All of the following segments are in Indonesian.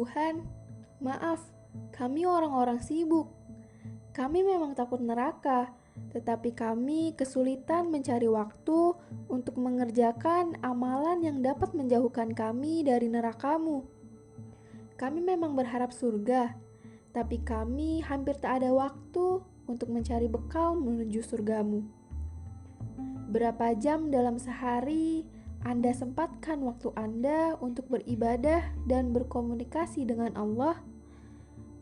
Tuhan, maaf, kami orang-orang sibuk. Kami memang takut neraka, tetapi kami kesulitan mencari waktu untuk mengerjakan amalan yang dapat menjauhkan kami dari neraka-Mu. Kami memang berharap surga, tapi kami hampir tak ada waktu untuk mencari bekal menuju surga-Mu. Berapa jam dalam sehari Anda sempatkan waktu Anda untuk beribadah dan berkomunikasi dengan Allah?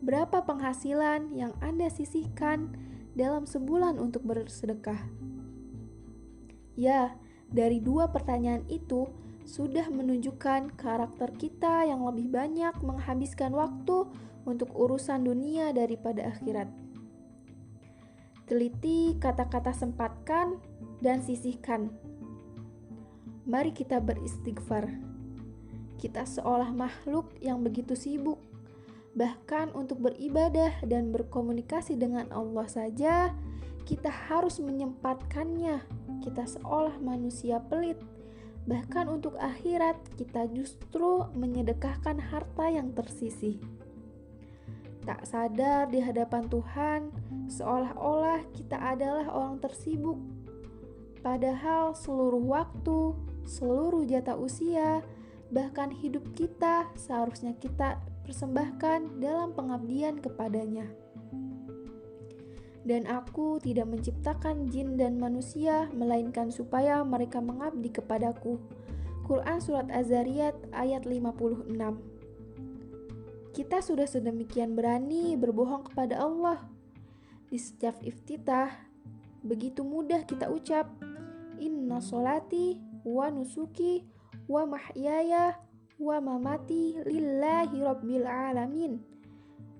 Berapa penghasilan yang Anda sisihkan dalam sebulan untuk bersedekah? Ya, dari dua pertanyaan itu sudah menunjukkan karakter kita yang lebih banyak menghabiskan waktu untuk urusan dunia daripada akhirat. Teliti kata-kata sempatkan dan sisihkan. Mari kita beristighfar. Kita seolah makhluk yang begitu sibuk. Bahkan untuk beribadah dan berkomunikasi dengan Allah saja, kita harus menyempatkannya. Kita seolah manusia pelit. Bahkan untuk akhirat, kita justru menyedekahkan harta yang tersisih. Tak sadar di hadapan Tuhan, seolah-olah kita adalah orang tersibuk. Padahal seluruh waktu, seluruh jatah usia, bahkan hidup kita seharusnya kita persembahkan dalam pengabdian kepadanya. Dan aku tidak menciptakan jin dan manusia, melainkan supaya mereka mengabdi kepadaku. Quran Surat Az-Zariyat ayat 56. Kita sudah sedemikian berani berbohong kepada Allah. Di setiap iftitah, begitu mudah kita ucap, Inna sholati wa nusuki wa mahyaya wa mamati lillahi rabbil alamin.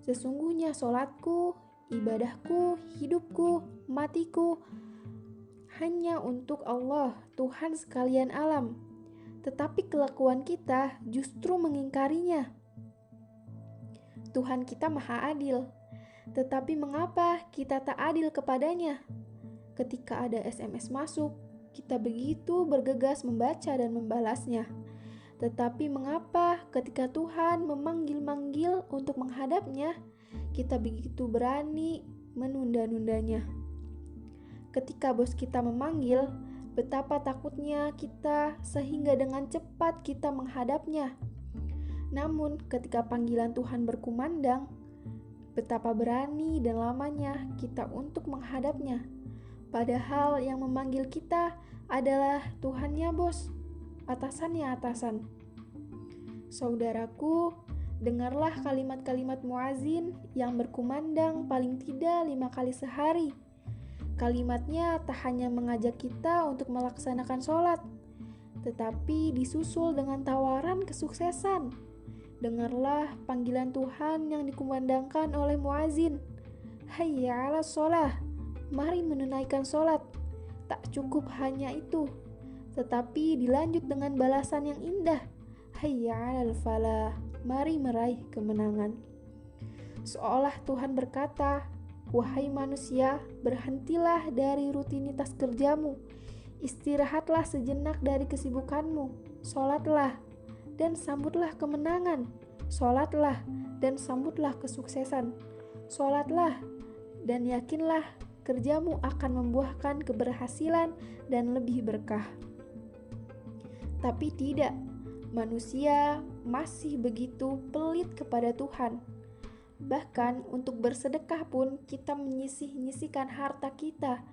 Sesungguhnya solatku, ibadahku, hidupku, matiku hanya untuk Allah, Tuhan sekalian alam. Tetapi kelakuan kita justru mengingkarinya. Tuhan kita maha adil, tetapi mengapa kita tak adil kepadanya? Ketika ada SMS masuk, kita begitu bergegas membaca dan membalasnya. Tetapi mengapa ketika Tuhan memanggil-manggil untuk menghadapnya, kita begitu berani menunda-nundanya? Ketika bos kita memanggil, betapa takutnya kita sehingga dengan cepat kita menghadapnya. Namun ketika panggilan Tuhan berkumandang, betapa berani dan lamanya kita untuk menghadapnya. Padahal yang memanggil kita adalah Tuhannya bos, atasannya atasan. Saudaraku, dengarlah kalimat-kalimat muazin yang berkumandang paling tidak 5 kali sehari. Kalimatnya tak hanya mengajak kita untuk melaksanakan sholat, tetapi disusul dengan tawaran kesuksesan. Dengarlah panggilan Tuhan yang dikumandangkan oleh muazin. Hayya 'alas sholah, mari menunaikan sholat. Tak cukup hanya itu, tetapi dilanjut dengan balasan yang indah. Hayya 'alal falah, mari meraih kemenangan. Seolah Tuhan berkata, wahai manusia, berhentilah dari rutinitas kerjamu. Istirahatlah sejenak dari kesibukanmu. Sholatlah dan sambutlah kemenangan. Sholatlah dan sambutlah kesuksesan. Sholatlah dan yakinlah kerjamu akan membuahkan keberhasilan dan lebih berkah. Tapi tidak, manusia masih begitu pelit kepada Tuhan. Bahkan untuk bersedekah pun kita menyisih-nyisihkan harta kita.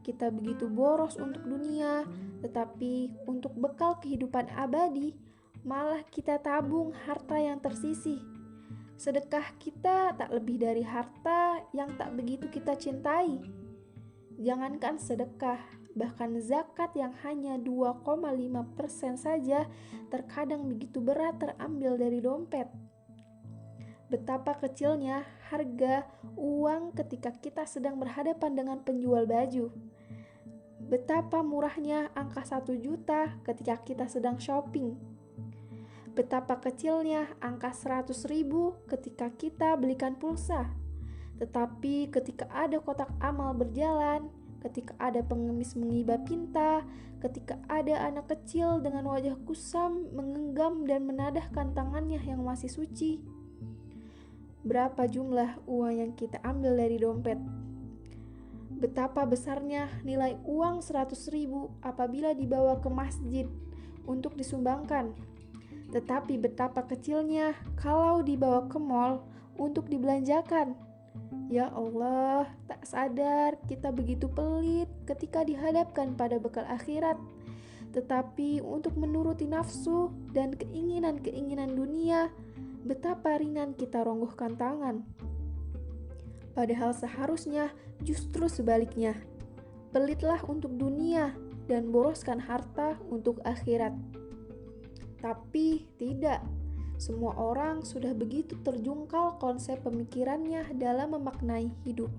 Kita begitu boros untuk dunia, tetapi untuk bekal kehidupan abadi, malah kita tabung harta yang tersisih. Sedekah kita tak lebih dari harta yang tak begitu kita cintai. Jangankan sedekah, bahkan zakat yang hanya 2,5% saja terkadang begitu berat terambil dari dompet. Betapa kecilnya harga uang ketika kita sedang berhadapan dengan penjual baju. Betapa murahnya angka 1 juta ketika kita sedang shopping. Betapa kecilnya angka 100.000 ketika kita belikan pulsa. Tetapi ketika ada kotak amal berjalan, ketika ada pengemis mengiba pinta, ketika ada anak kecil dengan wajah kusam mengenggam dan menadahkan tangannya yang masih suci, berapa jumlah uang yang kita ambil dari dompet. Betapa besarnya nilai uang 100.000 apabila dibawa ke masjid untuk disumbangkan. Tetapi betapa kecilnya kalau dibawa ke mall untuk dibelanjakan. Ya Allah, tak sadar kita begitu pelit ketika dihadapkan pada bekal akhirat. Tetapi untuk menuruti nafsu dan keinginan-keinginan dunia, betapa ringan kita ronggohkan tangan. Padahal seharusnya justru sebaliknya. Pelitlah untuk dunia dan boroskan harta untuk akhirat. Tapi tidak. Semua orang sudah begitu terjungkal konsep pemikirannya dalam memaknai hidup.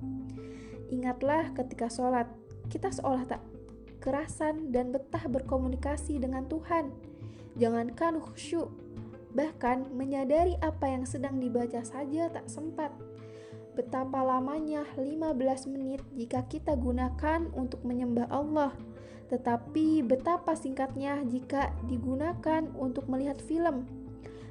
Ingatlah ketika sholat, kita seolah tak kerasan dan betah berkomunikasi dengan Tuhan. Jangankan khusyuk, bahkan menyadari apa yang sedang dibaca saja tak sempat. Betapa lamanya 15 menit jika kita gunakan untuk menyembah Allah, tetapi betapa singkatnya jika digunakan untuk melihat film.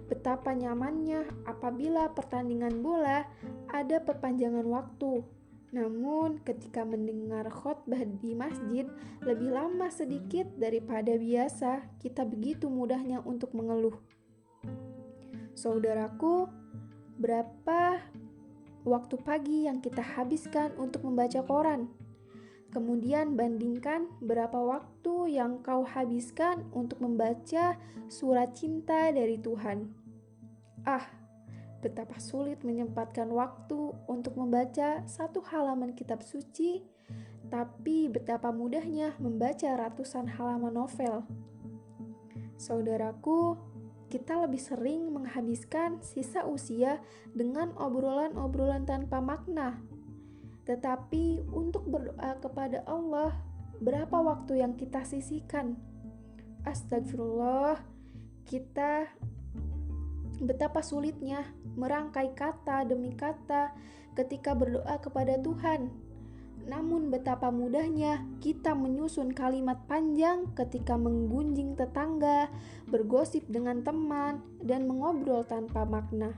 Betapa nyamannya apabila pertandingan bola ada perpanjangan waktu. Namun ketika mendengar khotbah di masjid lebih lama sedikit daripada biasa, kita begitu mudahnya untuk mengeluh. Saudaraku, berapa waktu pagi yang kita habiskan untuk membaca koran? Kemudian bandingkan berapa waktu yang kau habiskan untuk membaca surat cinta dari Tuhan. Betapa sulit menyempatkan waktu untuk membaca satu halaman kitab suci, tapi betapa mudahnya membaca ratusan halaman novel. Saudaraku, kita lebih sering menghabiskan sisa usia dengan obrolan-obrolan tanpa makna. Tetapi untuk berdoa kepada Allah, berapa waktu yang kita sisihkan? Astagfirullah, betapa sulitnya merangkai kata demi kata ketika berdoa kepada Tuhan. Namun betapa mudahnya kita menyusun kalimat panjang ketika menggunjing tetangga, bergosip dengan teman, dan mengobrol tanpa makna.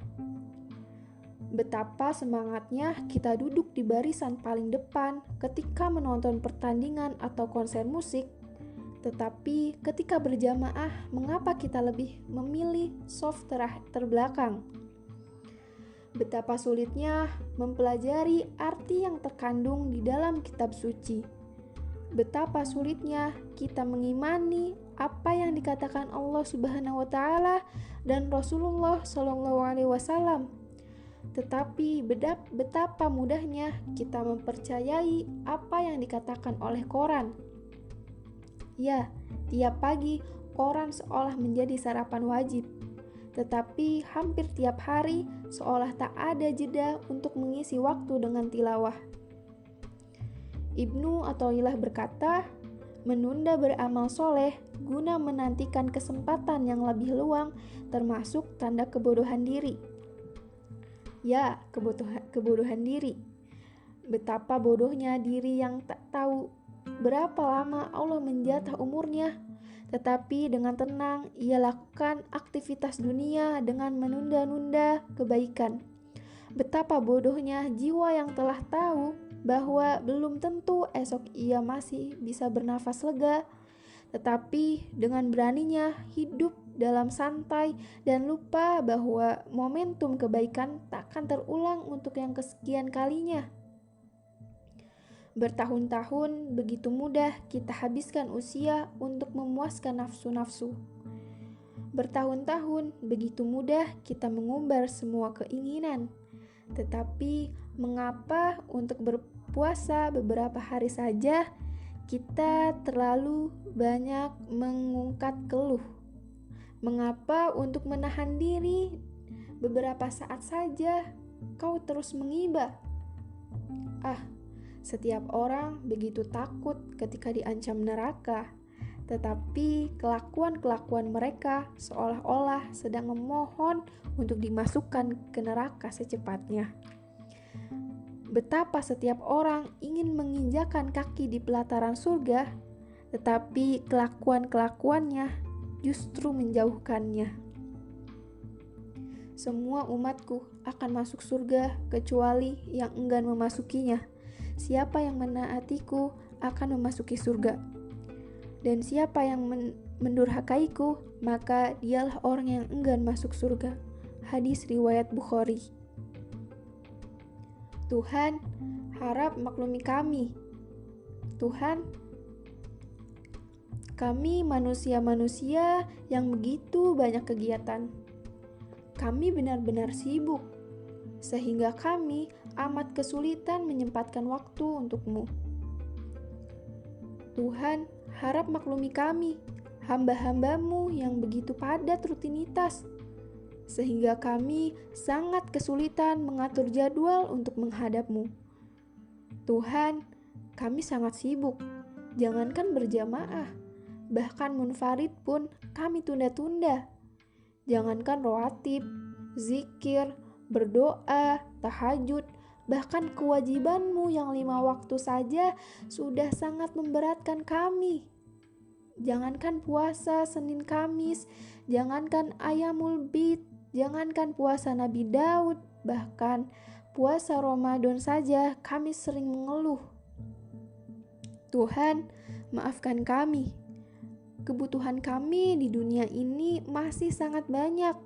Betapa semangatnya kita duduk di barisan paling depan ketika menonton pertandingan atau konser musik. Tetapi ketika berjamaah, mengapa kita lebih memilih soft terbelakang? Betapa sulitnya mempelajari arti yang terkandung di dalam kitab suci. Betapa sulitnya kita mengimani apa yang dikatakan Allah Subhanahu wa taala dan Rasulullah Shallallahu alaihi wasallam. Tetapi betapa mudahnya kita mempercayai apa yang dikatakan oleh koran. Ya, tiap pagi koran seolah menjadi sarapan wajib. Tetapi hampir tiap hari seolah tak ada jeda untuk mengisi waktu dengan tilawah. Ibnu Athaillah berkata, menunda beramal soleh guna menantikan kesempatan yang lebih luang termasuk tanda kebodohan diri. Ya, kebodohan diri. Betapa bodohnya diri yang tak tahu berapa lama Allah menjatah umurnya, tetapi dengan tenang ia lakukan aktivitas dunia dengan menunda-nunda kebaikan. Betapa bodohnya jiwa yang telah tahu bahwa belum tentu esok ia masih bisa bernafas lega, tetapi dengan beraninya hidup dalam santai dan lupa bahwa momentum kebaikan takkan terulang untuk yang kesekian kalinya. Bertahun-tahun begitu mudah kita habiskan usia untuk memuaskan nafsu-nafsu. Bertahun-tahun begitu mudah kita mengumbar semua keinginan. Tetapi mengapa untuk berpuasa beberapa hari saja kita terlalu banyak mengungkat keluh? Mengapa untuk menahan diri beberapa saat saja kau terus mengibah? Setiap orang begitu takut ketika diancam neraka, tetapi kelakuan-kelakuan mereka seolah-olah sedang memohon untuk dimasukkan ke neraka secepatnya. Betapa setiap orang ingin menginjakan kaki di pelataran surga, tetapi kelakuan-kelakuannya justru menjauhkannya. Semua umatku akan masuk surga kecuali yang enggan memasukinya. Siapa yang menaatiku akan memasuki surga. Dan siapa yang mendurhakaiku, maka dialah orang yang enggan masuk surga. Hadis riwayat Bukhari. Tuhan, harap maklumi kami. Tuhan, kami manusia-manusia yang begitu banyak kegiatan. Kami benar-benar sibuk, sehingga kami amat kesulitan menyempatkan waktu untukmu. Tuhan, harap maklumi kami, hamba-hambamu yang begitu padat rutinitas, sehingga kami sangat kesulitan mengatur jadwal untuk menghadapmu. Tuhan, kami sangat sibuk, jangankan berjamaah, bahkan munfarid pun kami tunda-tunda. Jangankan rawatib, zikir, berdoa, tahajud, bahkan kewajibanmu yang 5 waktu saja sudah sangat memberatkan kami. Jangankan puasa Senin Kamis, jangankan Ayamul Bid, jangankan puasa Nabi Daud, bahkan puasa Ramadan saja kami sering mengeluh. Tuhan, maafkan kami. Kebutuhan kami di dunia ini masih sangat banyak,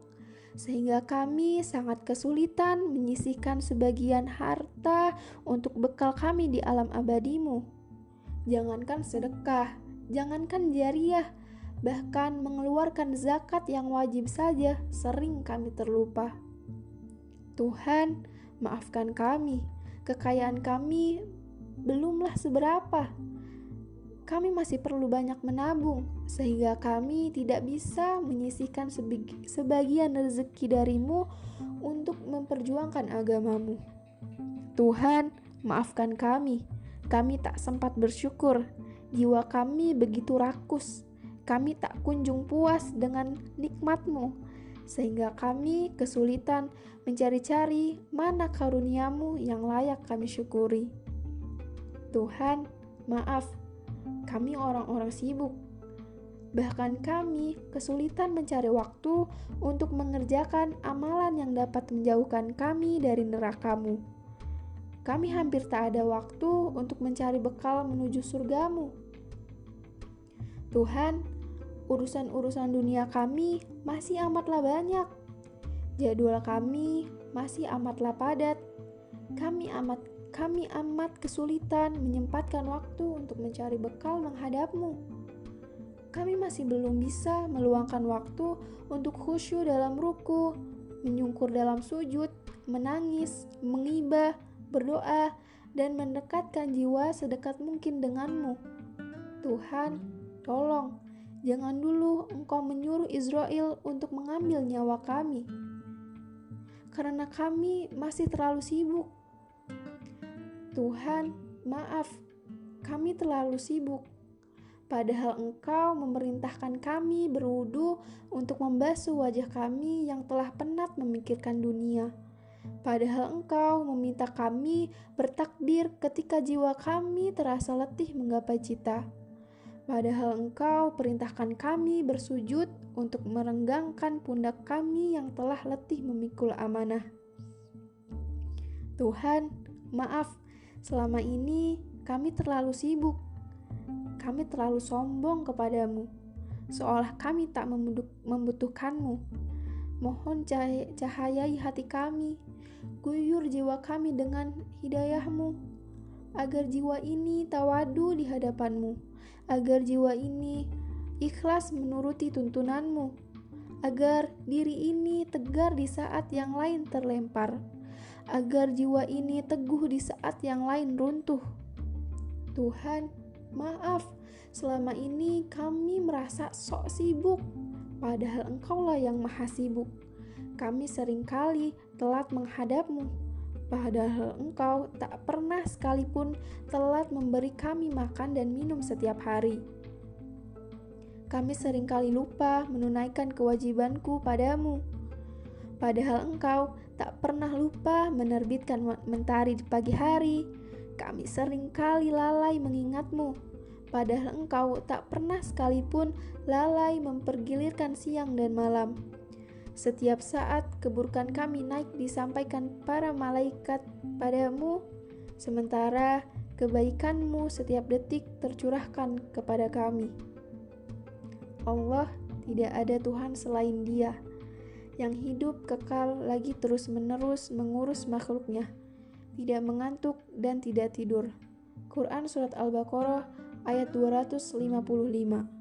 sehingga kami sangat kesulitan menyisihkan sebagian harta untuk bekal kami di alam abadimu. Jangankan sedekah, jangankan jariah, bahkan mengeluarkan zakat yang wajib saja sering kami terlupa. Tuhan, maafkan kami, kekayaan kami belumlah seberapa. Kami masih perlu banyak menabung, sehingga kami tidak bisa menyisihkan sebagian rezeki darimu untuk memperjuangkan agamamu. Tuhan, maafkan kami tak sempat bersyukur, jiwa kami begitu rakus, kami tak kunjung puas dengan nikmat-Mu, sehingga kami kesulitan mencari-cari mana karunia-Mu yang layak kami syukuri. Tuhan, maaf, kami orang-orang sibuk. Bahkan kami kesulitan mencari waktu untuk mengerjakan amalan yang dapat menjauhkan kami dari neraka-Mu. Kami hampir tak ada waktu untuk mencari bekal menuju surga-Mu. Tuhan, urusan-urusan dunia kami masih amatlah banyak. Jadwal kami masih amatlah padat. Kami amat kesulitan menyempatkan waktu untuk mencari bekal menghadap-Mu. Kami masih belum bisa meluangkan waktu untuk khusyuk dalam ruku, menyungkur dalam sujud, menangis, mengibah, berdoa, dan mendekatkan jiwa sedekat mungkin dengan-Mu. Tuhan, tolong, jangan dulu Engkau menyuruh Israel untuk mengambil nyawa kami, karena kami masih terlalu sibuk. Tuhan, maaf, kami terlalu sibuk. Padahal Engkau memerintahkan kami berwudu untuk membasuh wajah kami yang telah penat memikirkan dunia. Padahal Engkau meminta kami bertakbir ketika jiwa kami terasa letih menggapai cita. Padahal Engkau perintahkan kami bersujud untuk merenggangkan pundak kami yang telah letih memikul amanah. Tuhan, maaf, selama ini kami terlalu sibuk. Kami terlalu sombong kepadamu, seolah kami tak membutuhkan-Mu. Mohon cahayai hati kami, guyur jiwa kami dengan hidayah-Mu, agar jiwa ini tawadu di hadapan-Mu, agar jiwa ini ikhlas menuruti tuntunan-Mu, agar diri ini tegar di saat yang lain terlempar, agar jiwa ini teguh di saat yang lain runtuh. Tuhan, maaf, selama ini kami merasa sok sibuk, padahal Engkaulah yang maha sibuk. Kami seringkali telat menghadap-Mu, padahal Engkau tak pernah sekalipun telat memberi kami makan dan minum setiap hari. Kami seringkali lupa menunaikan kewajibanku padamu, padahal Engkau tak pernah lupa menerbitkan mentari di pagi hari. Kami seringkali lalai mengingat-Mu, padahal Engkau tak pernah sekalipun lalai mempergilirkan siang dan malam. Setiap saat keburukan kami naik disampaikan para malaikat padamu, sementara kebaikanmu setiap detik tercurahkan kepada kami. Allah, tidak ada Tuhan selain Dia, yang hidup kekal lagi terus-menerus mengurus makhluknya, tidak mengantuk dan tidak tidur. Quran Surat Al-Baqarah ayat 255.